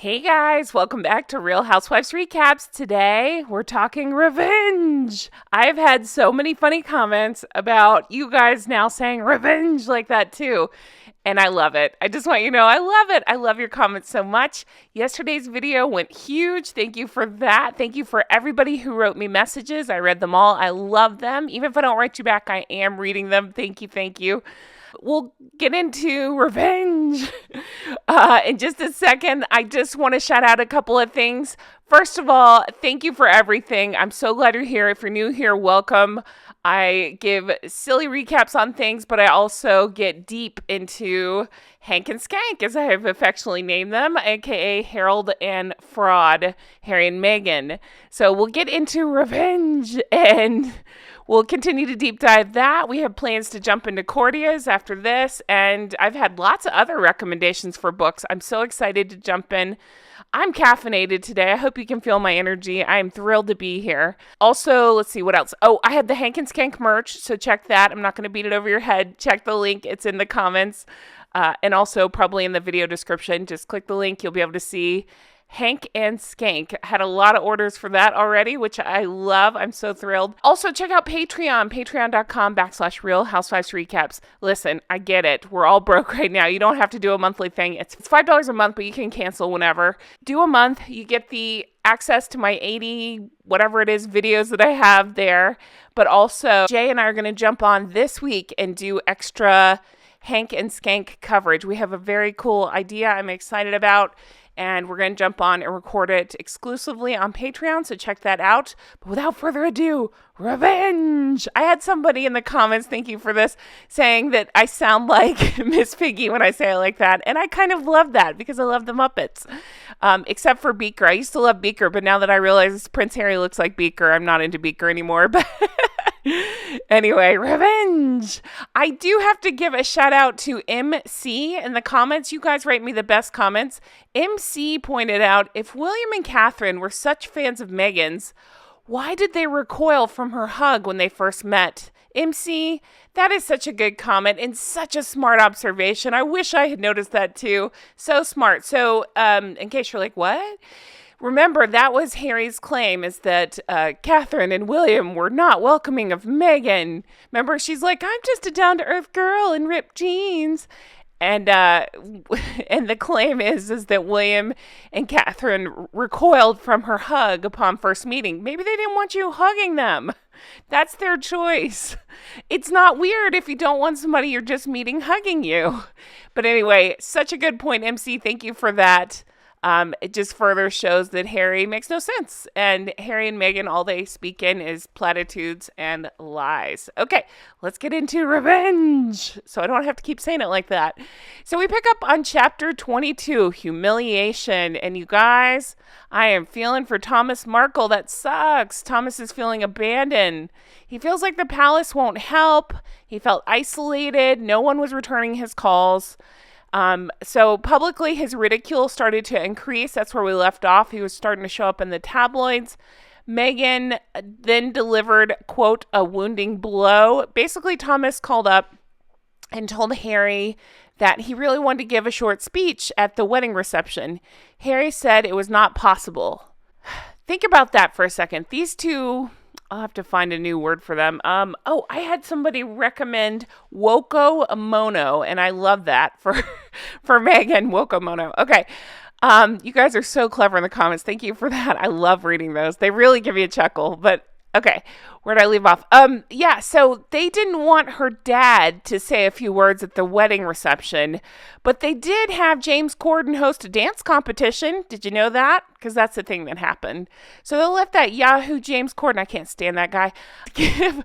Hey guys, welcome back to Real Housewives Recaps. Today we're talking revenge. I've had so many funny comments about you guys now saying revenge like that too. And I love it. I just want you to know I love it. I love your comments so much. Yesterday's video went huge. Thank you for that. Thank you for everybody who wrote me messages. I read them all. I love them. Even if I don't write you back, I am reading them. Thank you. Thank you. We'll get into revenge in just a second. I just want to shout out a couple of things. First of all, thank you for everything. I'm so glad you're here. If you're new here, welcome. I give silly recaps on things, but I also get deep into Hank and Skank, as I have affectionately named them, aka Harold and Fraud, Harry and Meghan. So we'll get into revenge and we'll continue to deep dive that. We have plans to jump into Cordia's after this, and I've had lots of other recommendations for books. I'm so excited to jump in. I'm caffeinated today. I hope you can feel my energy. I am thrilled to be here. Also, let's see what else. Oh, I had the Hank and Skank merch, so check that. I'm not going to beat it over your head. Check the link. It's in the comments. And also probably in the video description. Just click the link. You'll be able to see Hank and Skank. Had a lot of orders for that already, which I love. I'm so thrilled. Also, check out Patreon, patreon.com/Real Housewives Recaps. Listen, I get it. We're all broke right now. You don't have to do a monthly thing. It's $5 a month, but you can cancel whenever. Do a month. You get the access to my 80, whatever it is, videos that I have there. But also, Jay and I are going to jump on this week and do extra Hank and Skank coverage. We have a very cool idea I'm excited about. And we're going to jump on and record it exclusively on Patreon, so check that out. But without further ado, revenge! I had somebody in the comments, thank you for this, saying that I sound like Miss Piggy when I say it like that. And I kind of love that because I love the Muppets. Except for Beaker. I used to love Beaker, but now that I realize Prince Harry looks like Beaker, I'm not into Beaker anymore. But anyway, revenge. I do have to give a shout out to MC in the comments. You guys write me the best comments. MC pointed out, if William and Catherine were such fans of Meghans, why did they recoil from her hug when they first met? MC, that is such a good comment and such a smart observation. I wish I had noticed that too. So smart. So, in case you're like, what? Remember, that was Harry's claim, is that Catherine and William were not welcoming of Meghan. Remember, she's like, I'm just a down-to-earth girl in ripped jeans. And the claim is that William and Catherine recoiled from her hug upon first meeting. Maybe they didn't want you hugging them. That's their choice. It's not weird if you don't want somebody you're just meeting hugging you. But anyway, such a good point, MC. Thank you for that. It just further shows that Harry makes no sense. And Harry and Meghan, all they speak in is platitudes and lies. Okay, let's get into revenge. So I don't have to keep saying it like that. So we pick up on chapter 22, humiliation. And you guys, I am feeling for Thomas Markle. That sucks. Thomas is feeling abandoned. He feels like the palace won't help. He felt isolated. No one was returning his calls. So publicly his ridicule started to increase. That's where we left off. He was starting to show up in the tabloids. Meghan then delivered, quote, a wounding blow. Basically, Thomas called up and told Harry that he really wanted to give a short speech at the wedding reception. Harry said it was not possible. Think about that for a second. These two, I'll have to find a new word for them. I had somebody recommend Woko Mono, and I love that for Meghan. Woko Mono. Okay. You guys are so clever in the comments. Thank you for that. I love reading those. They really give you a chuckle, but okay. Where'd I leave off? So they didn't want her dad to say a few words at the wedding reception, but they did have James Corden host a dance competition. Did you know that? Because that's the thing that happened. So they'll let that Yahoo James Corden, I can't stand that guy, give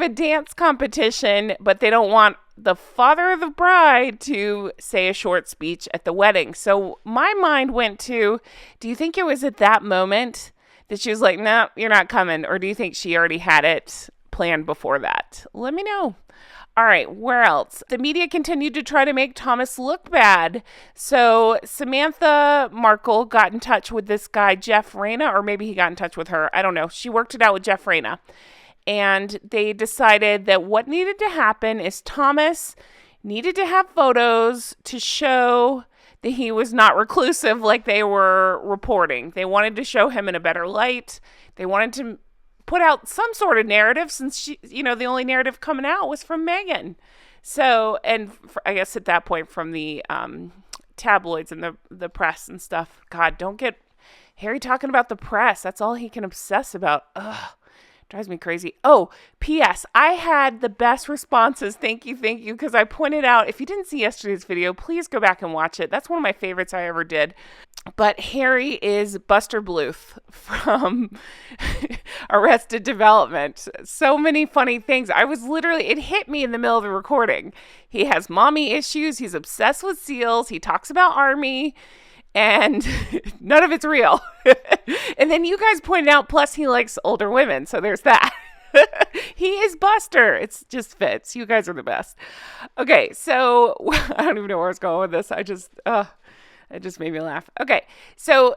a dance competition, but they don't want the father of the bride to say a short speech at the wedding. So my mind went to, do you think it was at that moment that she was like, no, you're not coming? Or do you think she already had it planned before that? Let me know. All right, where else? The media continued to try to make Thomas look bad. So Samantha Markle got in touch with this guy, Jeff Reyna, or maybe he got in touch with her. I don't know. She worked it out with Jeff Reyna. And they decided that what needed to happen is Thomas needed to have photos to show he was not reclusive like they were reporting. They wanted to show him in a better light. They wanted to put out some sort of narrative since the only narrative coming out was from Meghan. So, and I guess at that point from the tabloids and the press and stuff. God, don't get Harry talking about the press. That's all he can obsess about. Ugh. Drives me crazy. Oh, P.S. I had the best responses. Thank you, because I pointed out, if you didn't see yesterday's video, please go back and watch it. That's one of my favorites I ever did. But Harry is Buster Bluth from Arrested Development. So many funny things. It hit me in the middle of the recording. He has mommy issues. He's obsessed with seals. He talks about army. And none of it's real. And then you guys pointed out, plus he likes older women. So there's that. He is Buster. It just fits. You guys are the best. Okay, so I don't even know where I was going with this. It just made me laugh. Okay, so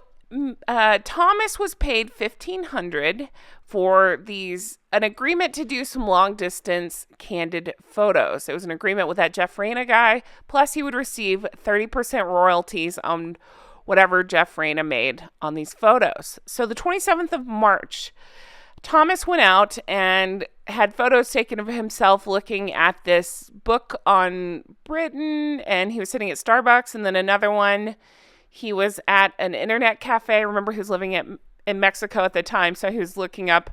Thomas was paid $1,500 for an agreement to do some long distance candid photos. It was an agreement with that Jeff Reyna guy. Plus he would receive 30% royalties on whatever Jeff Reyna made on these photos. So the 27th of March, Thomas went out and had photos taken of himself looking at this book on Britain, and he was sitting at Starbucks. And then another one, he was at an internet cafe. Remember, he was living in Mexico at the time, so he was looking up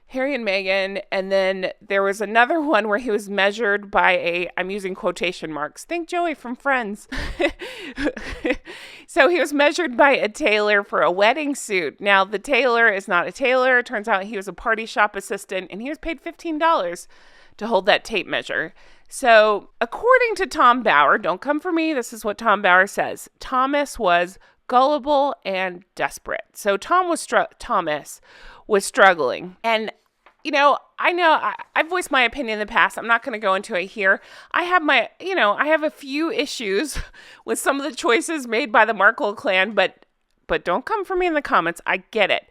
Harry and Meghan. And then there was another one where he was measured by I'm using quotation marks. Think Joey from Friends. So he was measured by a tailor for a wedding suit. Now, the tailor is not a tailor. It turns out he was a party shop assistant, and he was paid $15 to hold that tape measure. So according to Tom Bauer, don't come for me, this is what Tom Bauer says, Thomas was gullible and desperate. So Thomas was struggling. And I know I've voiced my opinion in the past. I'm not going to go into it here. I have a few issues with some of the choices made by the Markle clan, but don't come for me in the comments. I get it.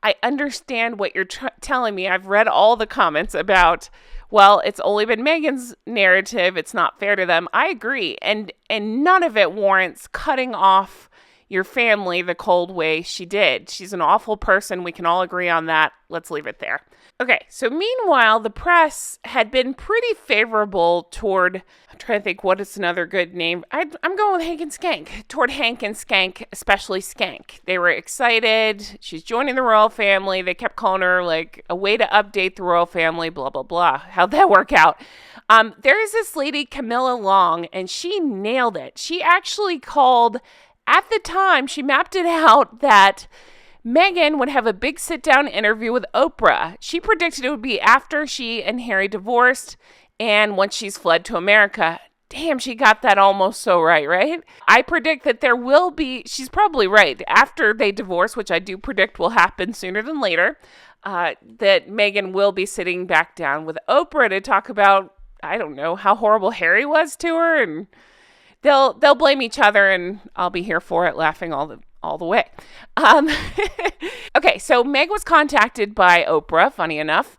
I understand what you're telling me. I've read all the comments about, well, it's only been Meghan's narrative. It's not fair to them. I agree. And none of it warrants cutting off your family the cold way she did. She's an awful person. We can all agree on that. Let's leave it there. Okay, so meanwhile, the press had been pretty favorable toward, I'm trying to think what is another good name. I'm going with Hank and Skank. Toward Hank and Skank, especially Skank. They were excited. She's joining the royal family. They kept calling her like a way to update the royal family, blah, blah, blah. How'd that work out? There is this lady, Camilla Long, and she nailed it. She actually called, at the time, she mapped it out that Meghan would have a big sit-down interview with Oprah. She predicted it would be after she and Harry divorced and once she's fled to America. Damn, she got that almost so right? I predict that there will be, she's probably right, after they divorce, which I do predict will happen sooner than later, that Meghan will be sitting back down with Oprah to talk about, I don't know, how horrible Harry was to her, and they'll blame each other, and I'll be here for it, laughing all the way. Okay, so Meg was contacted by Oprah, funny enough.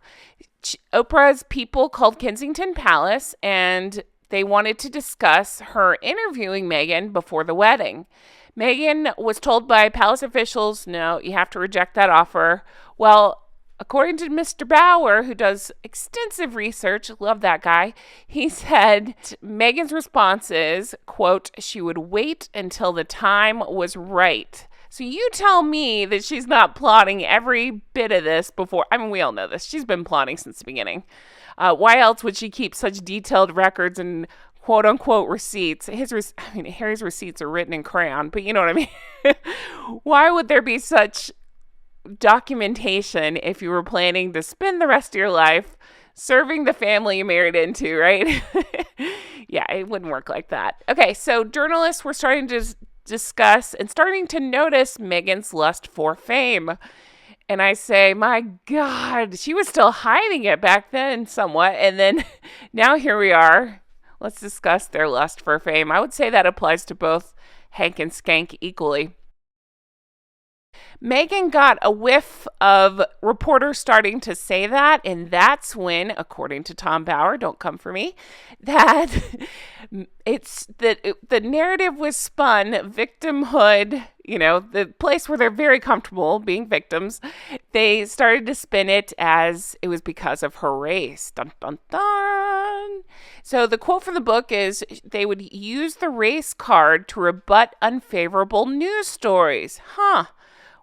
Oprah's people called Kensington Palace, and they wanted to discuss her interviewing Meghan before the wedding. Meghan was told by palace officials, no, you have to reject that offer. Well, according to Mr. Bauer, who does extensive research, love that guy, he said Meghan's response is, quote, she would wait until the time was right. So you tell me that she's not plotting every bit of this before. I mean, we all know this. She's been plotting since the beginning. Why else would she keep such detailed records and quote-unquote receipts? Harry's receipts are written in crayon, but you know what I mean? Why would there be such documentation if you were planning to spend the rest of your life serving the family you married into, right? Yeah, it wouldn't work like that. Okay, so journalists were starting to discuss and starting to notice Meghan's lust for fame. And I say, my God, she was still hiding it back then somewhat. And then now here we are. Let's discuss their lust for fame. I would say that applies to both Hank and Skank equally. Meghan got a whiff of reporters starting to say that, and that's when, according to Tom Bauer, don't come for me, that the narrative was spun, victimhood, the place where they're very comfortable being victims, they started to spin it as it was because of her race. Dun, dun, dun. So the quote from the book is, they would use the race card to rebut unfavorable news stories.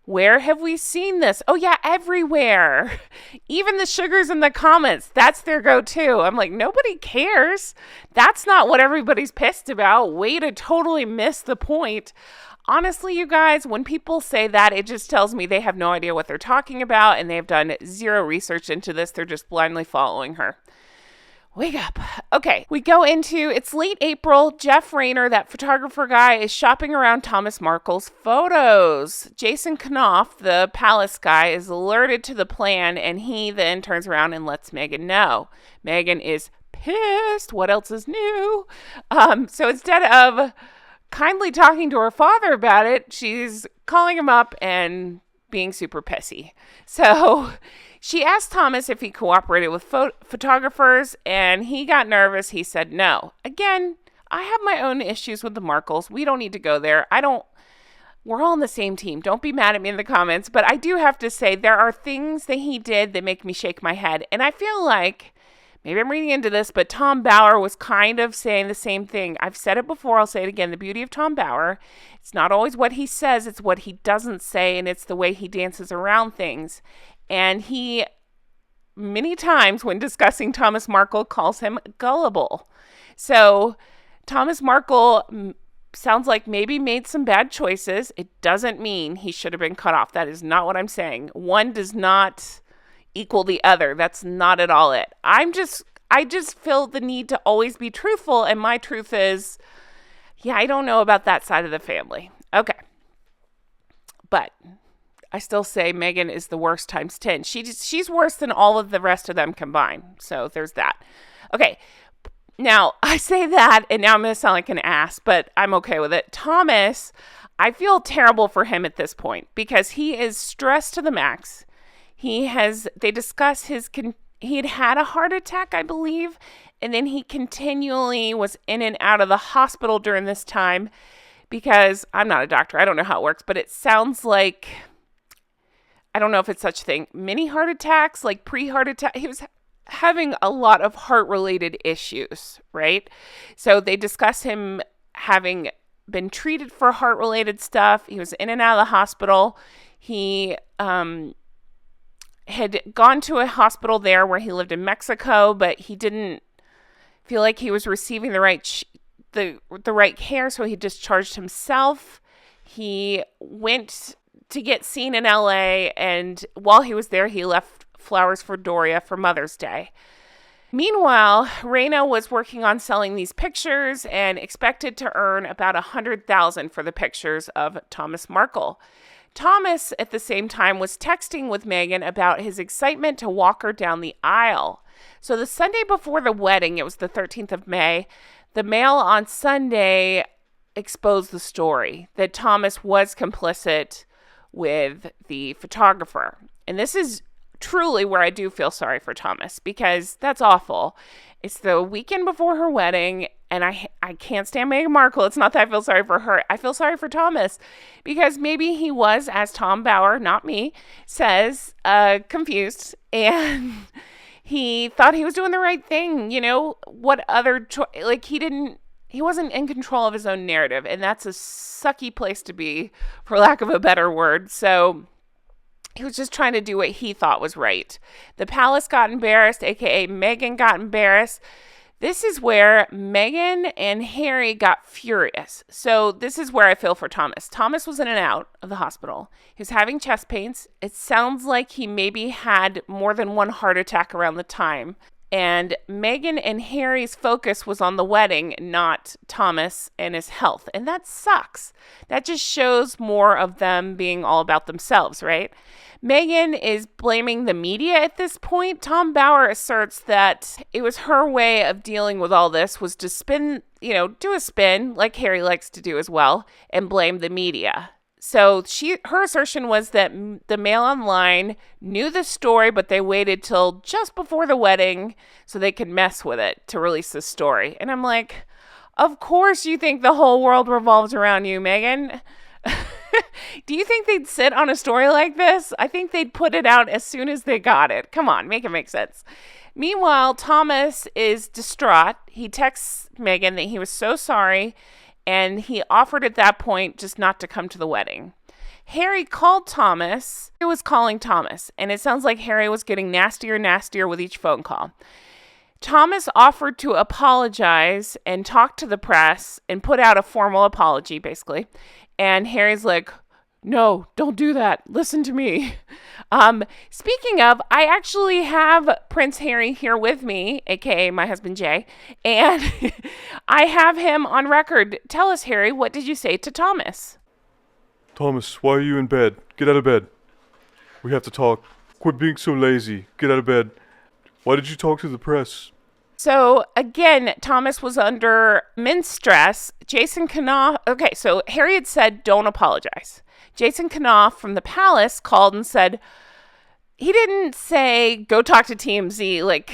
Where have we seen this? Oh, yeah, everywhere. Even the sugars in the comments, that's their go-to. I'm like, nobody cares. That's not what everybody's pissed about. Way to totally miss the point. Honestly, you guys, when people say that, it just tells me they have no idea what they're talking about and they have done zero research into this. They're just blindly following her. Wake up. Okay, we go into, it's late April. Jeff Rayner, that photographer guy, is shopping around Thomas Markle's photos. Jason Kanoff, the palace guy, is alerted to the plan, and he then turns around and lets Meghan know. Meghan is pissed. What else is new? So instead of kindly talking to her father about it, she's calling him up and being super pissy. So she asked Thomas if he cooperated with photographers, and he got nervous. He said no. Again, I have my own issues with the Markles. We don't need to go there. We're all on the same team. Don't be mad at me in the comments. But I do have to say, there are things that he did that make me shake my head. And I feel like, maybe I'm reading into this, but Tom Bauer was kind of saying the same thing. I've said it before. I'll say it again. The beauty of Tom Bauer, it's not always what he says. It's what he doesn't say. And it's the way he dances around things. And he, many times when discussing Thomas Markle, calls him gullible. So Thomas Markle sounds like maybe made some bad choices. It doesn't mean he should have been cut off. That is not what I'm saying. One does not equal the other. That's not at all it. I just feel the need to always be truthful. And my truth is, I don't know about that side of the family. Okay. But I still say Meghan is the worst times 10. She's worse than all of the rest of them combined. So there's that. Okay. Now, I say that, and now I'm going to sound like an ass, but I'm okay with it. Thomas, I feel terrible for him at this point because he is stressed to the max. They discuss he had a heart attack, I believe, and then he continually was in and out of the hospital during this time because I'm not a doctor. I don't know how it works, but it sounds like, I don't know if it's such a thing, mini heart attacks, like pre-heart attack. He was having a lot of heart-related issues, right? So they discuss him having been treated for heart-related stuff. He was in and out of the hospital. He had gone to a hospital there where he lived in Mexico, but he didn't feel like he was receiving the right care, so he discharged himself. He went to get seen in LA, and while he was there, he left flowers for Doria for Mother's Day. Meanwhile, Raina was working on selling these pictures and expected to earn about $100,000 for the pictures of Thomas Markle. Thomas, at the same time, was texting with Meghan about his excitement to walk her down the aisle. So the Sunday before the wedding, it was the 13th of May, the Mail on Sunday exposed the story that Thomas was complicit with the photographer. And this is truly where I do feel sorry for Thomas, because that's awful. It's the weekend before her wedding, and I can't stand Meghan Markle. It's not that I feel sorry for her. I feel sorry for Thomas, because maybe he was, as Tom Bauer, not me, says, confused, and he thought he was doing the right thing. What other he wasn't in control of his own narrative, and that's a sucky place to be, for lack of a better word. So he was just trying to do what he thought was right. The palace got embarrassed, aka Meghan got embarrassed. This is where Meghan and Harry got furious. So this is where I feel for Thomas. Thomas was in and out of the hospital. He was having chest pains. It sounds like he maybe had more than one heart attack around the time. And Meghan and Harry's focus was on the wedding, not Thomas and his health. And that sucks. That just shows more of them being all about themselves, right? Meghan is blaming the media at this point. Tom Bauer asserts that it was her way of dealing with all this was to spin, do a spin like Harry likes to do as well, and blame the media. So her assertion was that the Mail Online knew the story, but they waited till just before the wedding so they could mess with it to release the story. And I'm like, of course you think the whole world revolves around you, Meghan. Do you think they'd sit on a story like this? I think they'd put it out as soon as they got it. Come on, make it make sense. Meanwhile, Thomas is distraught. He texts Meghan that he was so sorry, and he offered at that point just not to come to the wedding. Harry called Thomas. He was calling Thomas, and it sounds like Harry was getting nastier and nastier with each phone call. Thomas offered to apologize and talk to the press and put out a formal apology, basically. And Harry's like, no, don't do that. Listen to me. Speaking of, I actually have Prince Harry here with me, aka my husband Jay, and I have him on record. Tell us, Harry, what did you say to Thomas? Thomas, why are you in bed? Get out of bed. We have to talk. Quit being so lazy. Get out of bed. Why did you talk to the press? So, again, Thomas was under immense stress. Jason Kanoff, okay, so Harry had said, don't apologize. Jason Kanoff from the palace called and said, he didn't say, go talk to TMZ like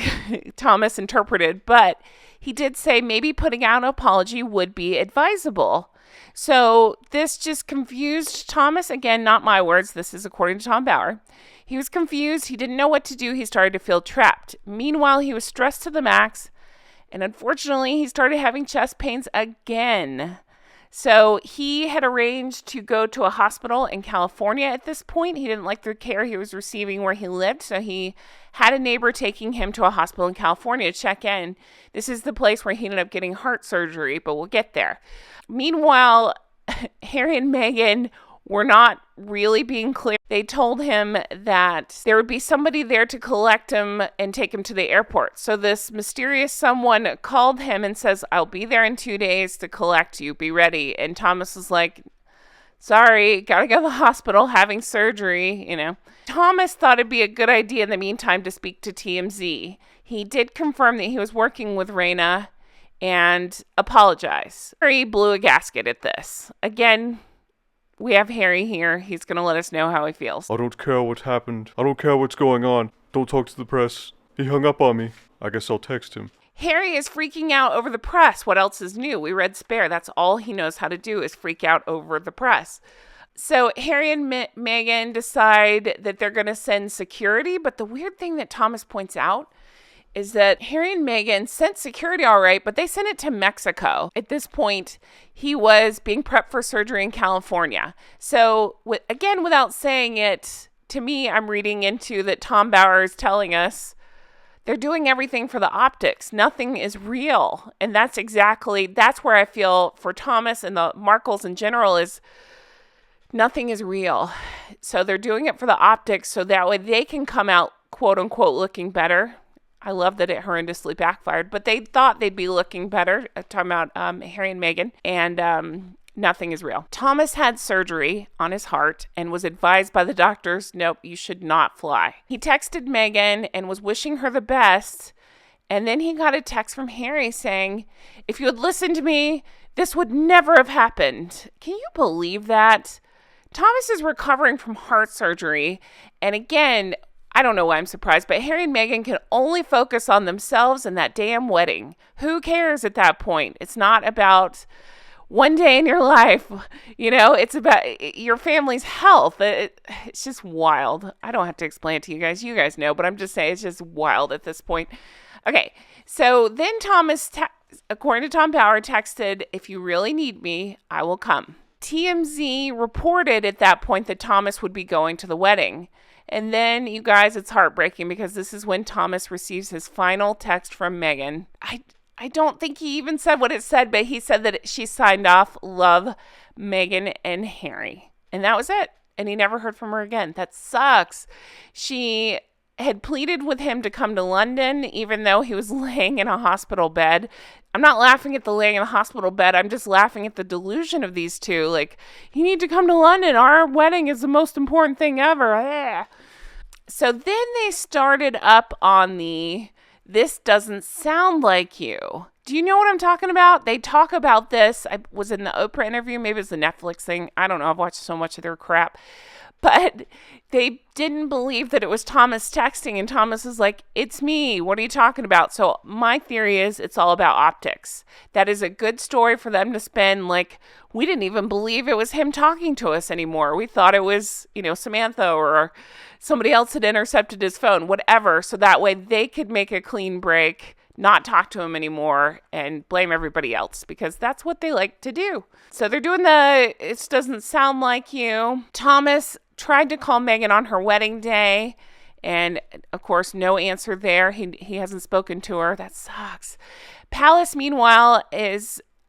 Thomas interpreted, but he did say maybe putting out an apology would be advisable. So this just confused Thomas. Again, not my words. This is according to Tom Bauer. He was confused. He didn't know what to do. He started to feel trapped. Meanwhile, he was stressed to the max. And unfortunately, he started having chest pains again. So he had arranged to go to a hospital in California at this point. He didn't like the care he was receiving where he lived. So he had a neighbor taking him to a hospital in California to check in. This is the place where he ended up getting heart surgery, but we'll get there. Meanwhile, Harry and Meghan were not really being clear. They told him that there would be somebody there to collect him and take him to the airport. So this mysterious someone called him and says, I'll be there in 2 days to collect you. Be ready. And Thomas was like, sorry, gotta go to the hospital having surgery, you know. Thomas thought it'd be a good idea in the meantime to speak to TMZ. He did confirm that he was working with Reina and apologize. Harry blew a gasket at this. Again, we have Harry here. He's going to let us know how he feels. I don't care what happened. I don't care what's going on. Don't talk to the press. He hung up on me. I guess I'll text him. Harry is freaking out over the press. What else is new? We read Spare. That's all he knows how to do is freak out over the press. So Harry and Meghan decide that they're going to send security. But the weird thing that Thomas points out is that Harry and Meghan sent security all right, but they sent it to Mexico. At this point, he was being prepped for surgery in California. So, again, without saying it, to me, I'm reading into that Tom Bauer is telling us they're doing everything for the optics. Nothing is real. And that's where I feel for Thomas and the Markles in general is nothing is real. So they're doing it for the optics so that way they can come out, quote unquote, looking better. I love that it horrendously backfired, but they thought they'd be looking better. Talking about Harry and Meghan, and nothing is real. Thomas had surgery on his heart and was advised by the doctors, nope, you should not fly. He texted Meghan and was wishing her the best, and then he got a text from Harry saying, if you had listened to me, this would never have happened. Can you believe that? Thomas is recovering from heart surgery, and again, I don't know why I'm surprised, but Harry and Meghan can only focus on themselves and that damn wedding. Who cares at that point? It's not about one day in your life. You know, it's about your family's health. It's just wild. I don't have to explain it to you guys. You guys know, but I'm just saying it's just wild at this point. Okay, so then Thomas, according to Tom Bauer, texted, if you really need me, I will come. TMZ reported at that point that Thomas would be going to the wedding. And then, you guys, it's heartbreaking because this is when Thomas receives his final text from Meghan. I don't think he even said what it said, but he said that she signed off, love, Meghan and Harry. And that was it. And he never heard from her again. That sucks. She had pleaded with him to come to London, even though he was laying in a hospital bed. I'm not laughing at the laying in a hospital bed. I'm just laughing at the delusion of these two. Like, you need to come to London. Our wedding is the most important thing ever. So then they started up on this doesn't sound like you. Do you know what I'm talking about? They talk about this. I was in the Oprah interview. Maybe it's the Netflix thing. I don't know. I've watched so much of their crap. But they didn't believe that it was Thomas texting. And Thomas is like, it's me. What are you talking about? So my theory is it's all about optics. That is a good story for them to spin. Like, we didn't even believe it was him talking to us anymore. We thought it was, Samantha or somebody else had intercepted his phone, whatever. So that way they could make a clean break, not talk to him anymore, and blame everybody else, because that's what they like to do. So they're doing it doesn't sound like you. Thomas tried to call Meghan on her wedding day, and of course, no answer there. He hasn't spoken to her. That sucks. Palace, meanwhile,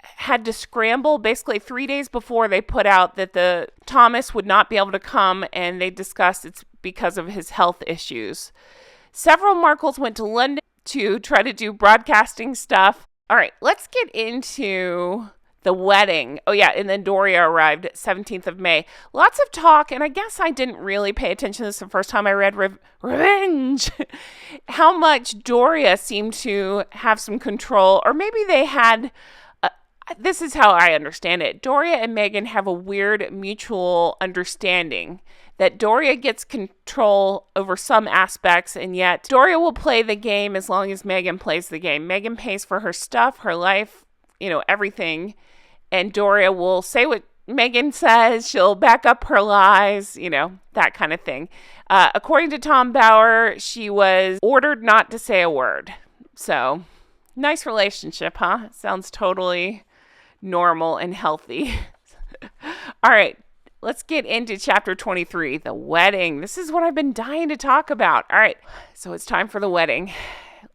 had to scramble. Basically, 3 days before, they put out that the Thomas would not be able to come, and they discussed it's because of his health issues. Several Markles went to London to try to do broadcasting stuff. All right, let's get into the wedding. Oh, yeah, and then Doria arrived 17th of May. Lots of talk, and I guess I didn't really pay attention to this the first time I read Revenge. How much Doria seemed to have some control, or maybe they had... this is how I understand it. Doria and Meghan have a weird mutual understanding that Doria gets control over some aspects, and yet Doria will play the game as long as Meghan plays the game. Meghan pays for her stuff, her life, everything, and Doria will say what Meghan says. She'll back up her lies, that kind of thing. According to Tom Bauer, she was ordered not to say a word. So, nice relationship, huh? Sounds totally normal and healthy. All right. Let's get into chapter 23, the wedding. This is what I've been dying to talk about. All right, so it's time for the wedding.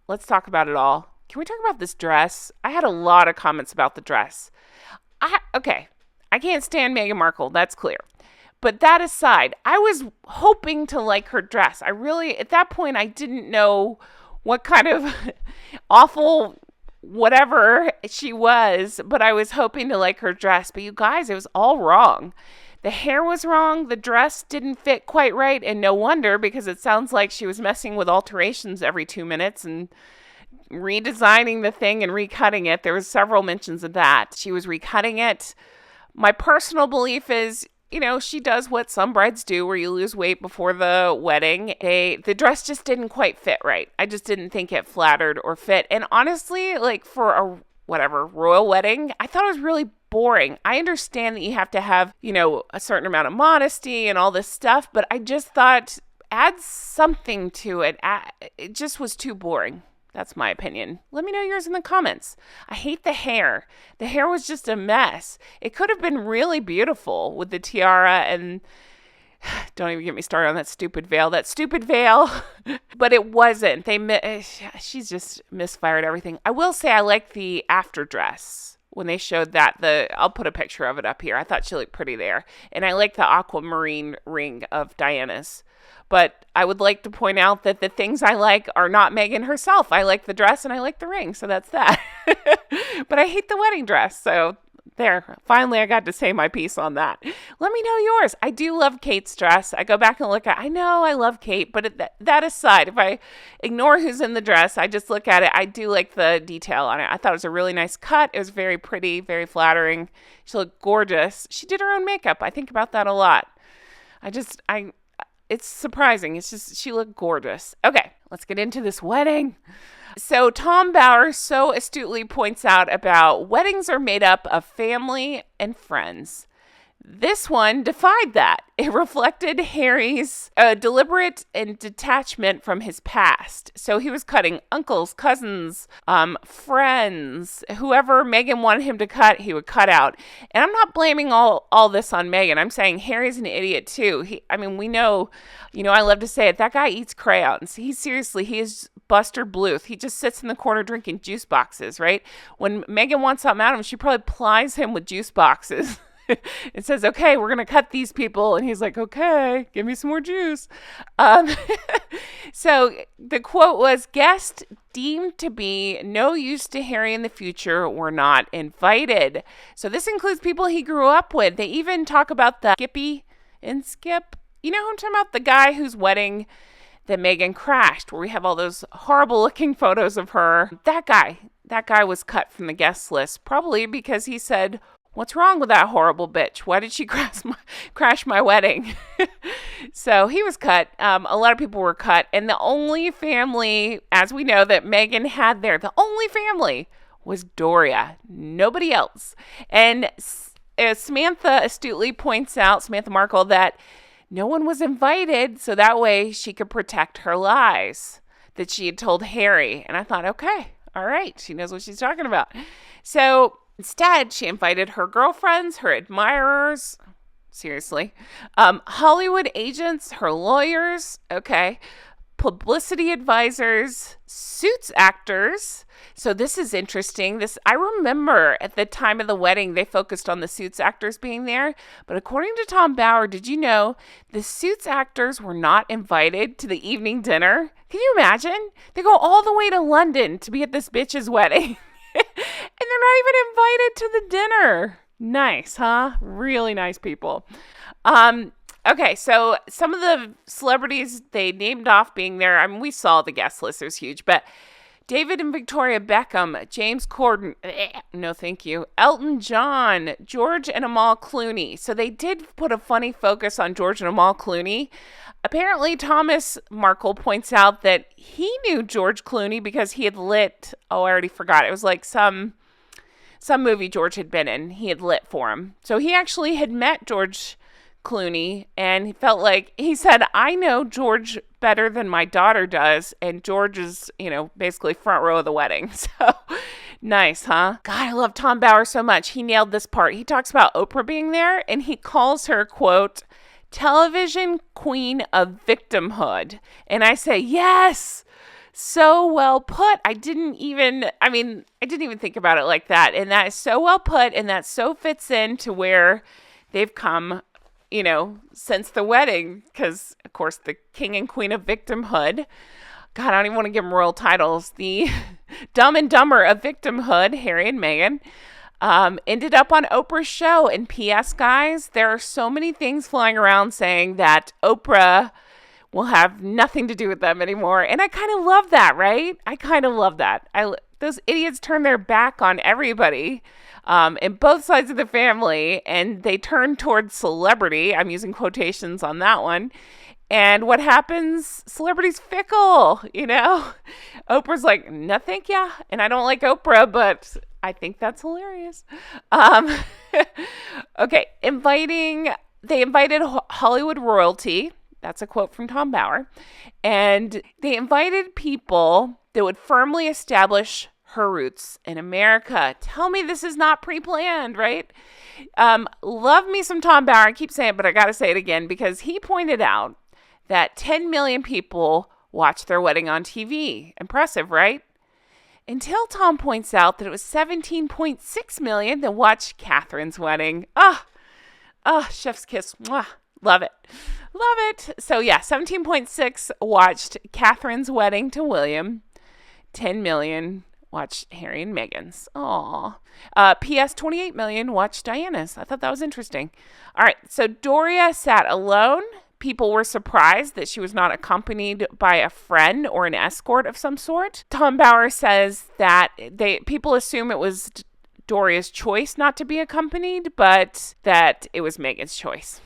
Let's talk about it all. Can we talk about this dress? I had a lot of comments about the dress. I can't stand Meghan Markle, that's clear. But that aside, I was hoping to like her dress. At that point, I didn't know what kind of awful whatever she was, but I was hoping to like her dress. But you guys, it was all wrong. The hair was wrong. The dress didn't fit quite right. And no wonder, because it sounds like she was messing with alterations every 2 minutes and redesigning the thing and recutting it. There was several mentions of that. She was recutting it. My personal belief is, she does what some brides do, where you lose weight before the wedding. The dress just didn't quite fit right. I just didn't think it flattered or fit. And honestly, like for a royal wedding, I thought it was really boring. I understand that you have to have, a certain amount of modesty and all this stuff, but I just thought add something to it. It just was too boring. That's my opinion. Let me know yours in the comments. I hate the hair. The hair was just a mess. It could have been really beautiful with the tiara, and don't even get me started on that stupid veil. But it wasn't. She's just misfired everything. I will say I like the after dress. When they showed that, I'll put a picture of it up here. I thought she looked pretty there. And I like the aquamarine ring of Diana's. But I would like to point out that the things I like are not Meghan herself. I like the dress and I like the ring, so that's that. But I hate the wedding dress, so there. Finally, I got to say my piece on that. Let me know yours. I do love Kate's dress. I go back and look at I know I love Kate, but that aside, if I ignore who's in the dress, I just look at it. I do like the detail on it. I thought it was a really nice cut. It was very pretty, very flattering. She looked gorgeous. She did her own makeup. I think about that a lot. It's surprising. It's just, she looked gorgeous. Okay, let's get into this wedding. So Tom Bauer so astutely points out about weddings are made up of family and friends. This one defied that. It reflected Harry's deliberate and detachment from his past. So he was cutting uncles, cousins, friends, whoever Meghan wanted him to cut, he would cut out. And I'm not blaming all this on Meghan. I'm saying Harry's an idiot too. We know, I love to say it, that guy eats crayons. He is Buster Bluth. He just sits in the corner drinking juice boxes, right? When Meghan wants something out of him, she probably plies him with juice boxes. It says, okay, we're going to cut these people. And he's like, okay, give me some more juice. So the quote was, guests deemed to be no use to Harry in the future were not invited. So this includes people he grew up with. They even talk about the Skippy and Skip. You know who I'm talking about? The guy whose wedding that Meghan crashed, where we have all those horrible looking photos of her. That guy was cut from the guest list, probably because he said, "What's wrong with that horrible bitch? Why did she crash my wedding?" So he was cut. A lot of people were cut. And the only family, as we know, that Meghan had there, the only family was Doria. Nobody else. And Samantha astutely points out, Samantha Markle, that no one was invited, so that way she could protect her lies that she had told Harry. And I thought, okay, all right, she knows what she's talking about. So instead, she invited her girlfriends, her admirers, seriously, Hollywood agents, her lawyers, okay, publicity advisors, Suits actors. So this is interesting. I remember at the time of the wedding, they focused on the Suits actors being there. But according to Tom Bauer, did you know the Suits actors were not invited to the evening dinner? Can you imagine? They go all the way to London to be at this bitch's wedding. And they're not even invited to the dinner. Nice, huh? Really nice people. Okay, so some of the celebrities they named off being there, I mean, we saw the guest list, it was huge, but David and Victoria Beckham, James Corden, no thank you, Elton John, George and Amal Clooney. So they did put a funny focus on George and Amal Clooney. Apparently, Thomas Markle points out that he knew George Clooney because he had lit, I already forgot, it was like some movie George had been in, he had lit for him. So he actually had met George Clooney, and he felt like, he said, I know George better than my daughter does, and George is, basically front row of the wedding. So nice, huh? God, I love Tom Bauer so much. He nailed this part. He talks about Oprah being there, and he calls her, quote, television queen of victimhood. And I say, yes, so well put. I didn't even think about it like that. And that is so well put, and that so fits into where they've come since the wedding, because, of course, the king and queen of victimhood, God, I don't even want to give them royal titles, the Dumb and Dumber of victimhood, Harry and Meghan, ended up on Oprah's show. And P.S., guys, there are so many things flying around saying that Oprah will have nothing to do with them anymore. And I kind of love that, right? I kind of love that. Those idiots turn their back on everybody. And both sides of the family, and they turn towards celebrity. I'm using quotations on that one. And what happens? Celebrity's fickle, Oprah's like, no, thank ya. And I don't like Oprah, but I think that's hilarious. Okay, they invited Hollywood royalty. That's a quote from Tom Bauer. And they invited people that would firmly establish her roots in America. Tell me this is not pre-planned, right? Love me some Tom Bauer. I keep saying it, but I got to say it again because he pointed out that 10 million people watched their wedding on TV. Impressive, right? Until Tom points out that it was 17.6 million that watched Catherine's wedding. Chef's kiss. Mwah. Love it. Love it. So yeah, 17.6 watched Catherine's wedding to William. 10 million watched Harry and Meghans. Aw. P.S. 28 million watched Diana's. I thought that was interesting. All right. So Doria sat alone. People were surprised that she was not accompanied by a friend or an escort of some sort. Tom Bauer says that people assume it was Doria's choice not to be accompanied, but that it was Meghan's choice.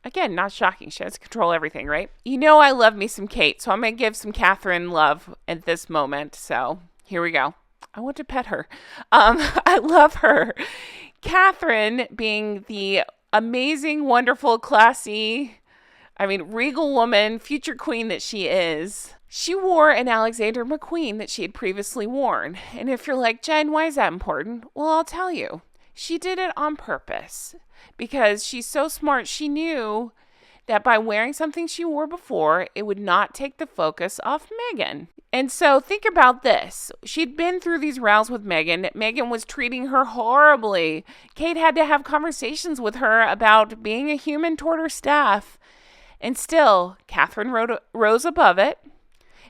Again, not shocking. She has to control everything, right? I love me some Kate, so I'm going to give some Catherine love at this moment. So here we go. I want to pet her. I love her. Catherine, being the amazing, wonderful, classy, regal woman, future queen that she is, she wore an Alexander McQueen that she had previously worn. And if you're like, Jen, why is that important? Well, I'll tell you. She did it on purpose because she's so smart. She knew that by wearing something she wore before, it would not take the focus off Meghan. And so think about this. She'd been through these rounds with Meghan. Meghan was treating her horribly. Kate had to have conversations with her about being a human toward her staff. And still, Catherine rose above it.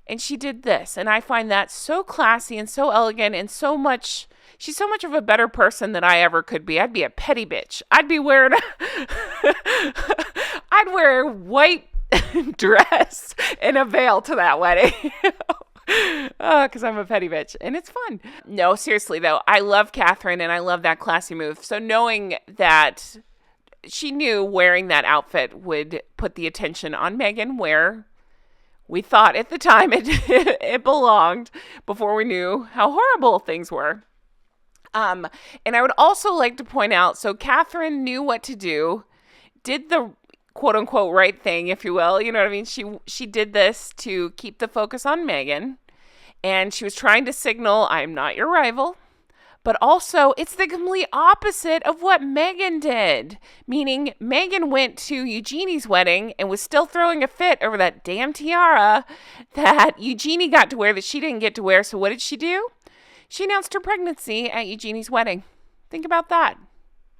And she did this. And I find that so classy and so elegant and she's so much of a better person than I ever could be. I'd be a petty bitch. I'd be wearing I'd wear white dress and a veil to that wedding. Because I'm a petty bitch and it's fun. No, seriously though, I love Catherine and I love that classy move. So knowing that she knew wearing that outfit would put the attention on Meghan where we thought at the time it belonged before we knew how horrible things were. And I would also like to point out, so Catherine knew what to do, did the quote unquote right thing, if you will. You know what I mean? She did this to keep the focus on Meghan, and she was trying to signal, I'm not your rival. But also, it's the complete opposite of what Meghan did. Meaning, Meghan went to Eugenie's wedding and was still throwing a fit over that damn tiara that Eugenie got to wear that she didn't get to wear. So what did she do? She announced her pregnancy at Eugenie's wedding. Think about that.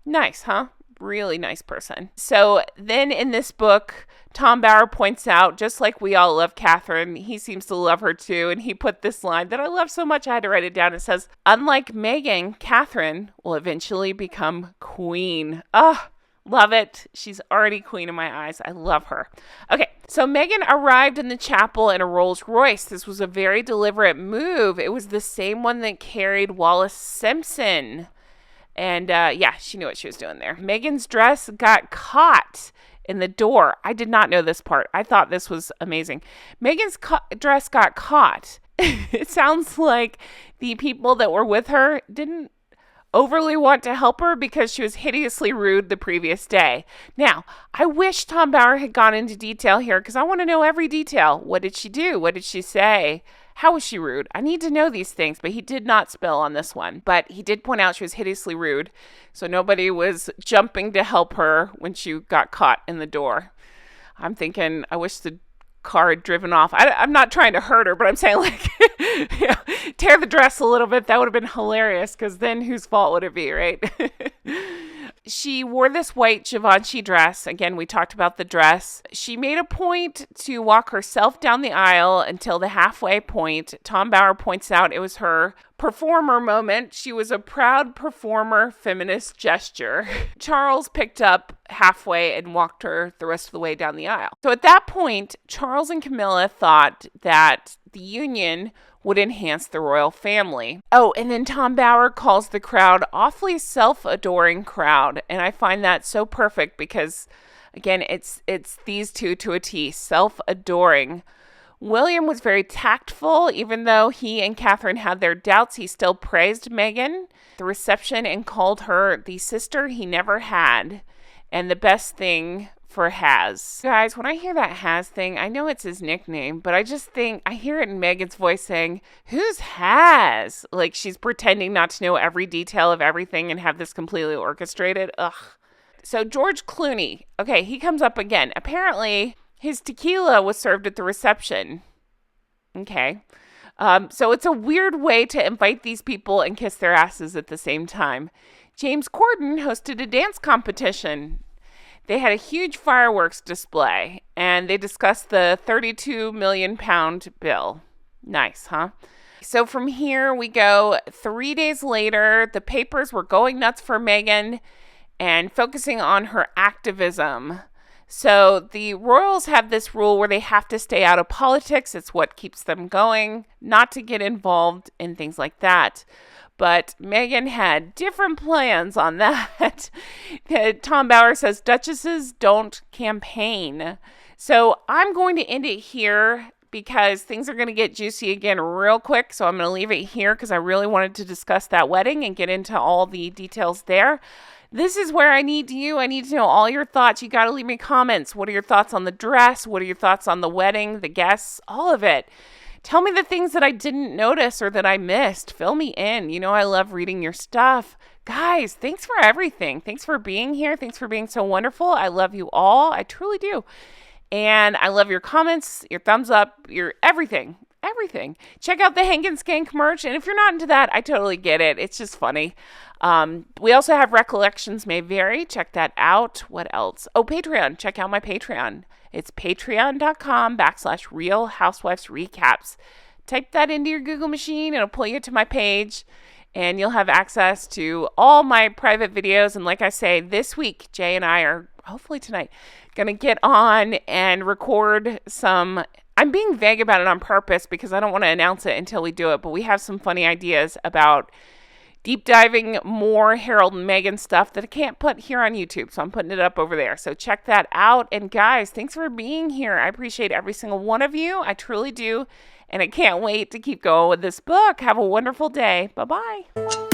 Nice, huh? Really nice person. So then in this book, Tom Bauer points out, just like we all love Catherine, he seems to love her too. And he put this line that I love so much, I had to write it down. It says, unlike Meghan, Catherine will eventually become queen. Love it. She's already queen in my eyes. I love her. Okay, so Meghan arrived in the chapel in a Rolls Royce. This was a very deliberate move. It was the same one that carried Wallace Simpson. And she knew what she was doing there. Meghan's dress got caught in the door. I did not know this part. I thought this was amazing. Meghan's dress got caught. It sounds like the people that were with her didn't overly want to help her because she was hideously rude the previous day. Now, I wish Tom Bauer had gone into detail here because I want to know every detail. What did she do? What did she say? How was she rude? I need to know these things, but he did not spill on this one. But he did point out she was hideously rude, so nobody was jumping to help her when she got caught in the door. I'm thinking, I wish the car had driven off. I'm not trying to hurt her, but I'm saying tear the dress a little bit. That would have been hilarious because then whose fault would it be, right? She wore this white Givenchy dress. Again, we talked about the dress. She made a point to walk herself down the aisle until the halfway point. Tom Bauer points out it was her performer moment. She was a proud performer feminist gesture. Charles picked up halfway and walked her the rest of the way down the aisle. So at that point, Charles and Camilla thought that the union would enhance the royal family. Oh, and then Tom Bauer calls the crowd awfully self-adoring crowd. And I find that so perfect because, again, it's these two to a T, self-adoring. William was very tactful. Even though he and Catherine had their doubts, he still praised Meghan, the reception, and called her the sister he never had and the best thing for Has. Guys, when I hear that Has thing, I know it's his nickname, but I just think I hear it in Meghan's voice saying, who's Has? Like she's pretending not to know every detail of everything and have this completely orchestrated. Ugh. So George Clooney, okay, he comes up again. Apparently, his tequila was served at the reception. Okay. So it's a weird way to invite these people and kiss their asses at the same time. James Corden hosted a dance competition. They had a huge fireworks display, and they discussed the 32 million pound bill. Nice, huh? So from here we go 3 days later. The papers were going nuts for Meghan and focusing on her activism. So the royals have this rule where they have to stay out of politics. It's what keeps them going, not to get involved in things like that. But Meghan had different plans on that. Tom Bauer says duchesses don't campaign. So I'm going to end it here because things are going to get juicy again real quick. So I'm going to leave it here because I really wanted to discuss that wedding and get into all the details there. This is where I need you. I need to know all your thoughts. You got to leave me comments. What are your thoughts on the dress? What are your thoughts on the wedding, the guests, all of it? Tell me the things that I didn't notice or that I missed. Fill me in. You know, I love reading your stuff. Guys, thanks for everything. Thanks for being here. Thanks for being so wonderful. I love you all. I truly do. And I love your comments, your thumbs up, your everything. Everything. Check out the Hank and Skank merch. And if you're not into that, I totally get it. It's just funny. We also have Recollections May Vary. Check that out. What else? Oh, Patreon. Check out my Patreon. It's patreon.com/Real Housewives Recaps. Type that into your Google machine. It'll pull you to my page. And you'll have access to all my private videos. And like I say, this week, Jay and I are, hopefully tonight, going to get on and record some. I'm being vague about it on purpose because I don't want to announce it until we do it, but we have some funny ideas about deep diving more Harold and Meghan stuff that I can't put here on YouTube, so I'm putting it up over there. So check that out. And guys, thanks for being here. I appreciate every single one of you. I truly do. And I can't wait to keep going with this book. Have a wonderful day. Bye-bye.